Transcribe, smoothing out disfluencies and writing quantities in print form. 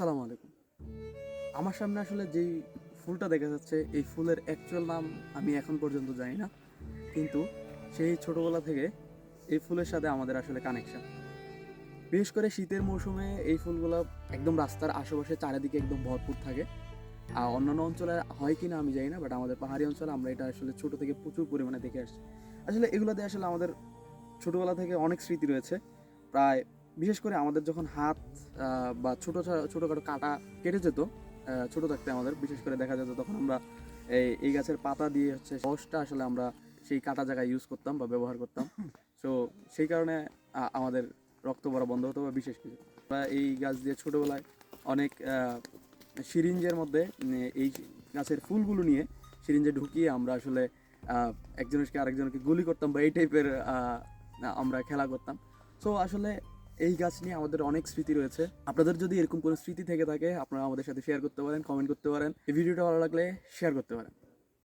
আসসালামু আলাইকুম। আমার সামনে আসলে যেই ফুলটা দেখা যাচ্ছে, এই ফুলের অ্যাকচুয়াল নাম আমি এখন পর্যন্ত জানি না। কিন্তু সেই ছোটবেলা থেকে এই ফুলের সাথে আমাদের আসলে কানেকশন। বিশেষ করে শীতের মৌসুমে এই ফুলগুলো একদম রাস্তার আশেপাশে চারিদিকে একদম ভরপুর থাকে। আর অন্যান্য অঞ্চলে হয় কি না আমি জানি না, বাট আমাদের পাহাড়ি অঞ্চলে আমরা এটা আসলে ছোট থেকে প্রচুর পরিমাণে দেখে আসছি। আসলে এগুলোতে আসলে আমাদের ছোটবেলা থেকে অনেক স্মৃতি রয়েছে। প্রায় বিশেষ করে আমাদের যখন হাত বা ছোটোখাটো কাটা কেটে যেত, ছোটো থাকতে আমাদের বিশেষ করে দেখা যেত, তখন আমরা এই গাছের পাতা দিয়ে হচ্ছে রসটা আসলে আমরা সেই কাটা জায়গায় ইউজ করতাম বা ব্যবহার করতাম। সো সেই কারণে আমাদের রক্ত পড়া বন্ধ হতো বা বিশেষ কিছু আমরা এই গাছ দিয়ে ছোটোবেলায় অনেক সিরিঞ্জের মধ্যে এই গাছের ফুলগুলো নিয়ে সিরিঞ্জে ঢুকিয়ে আমরা আসলে একজনকে আরেকজনকে গুলি করতাম বা এই টাইপের আমরা খেলা করতাম। সো আসলে এই গাছ নিয়ে আমাদের অনেক স্মৃতি রয়েছে। আপনাদের যদি এরকম কোনো স্মৃতি থেকে থাকে আপনারা আমাদের সাথে শেয়ার করতে পারেন, কমেন্ট করতে পারেন। এই ভিডিওটা ভালো লাগলে শেয়ার করতে পারেন।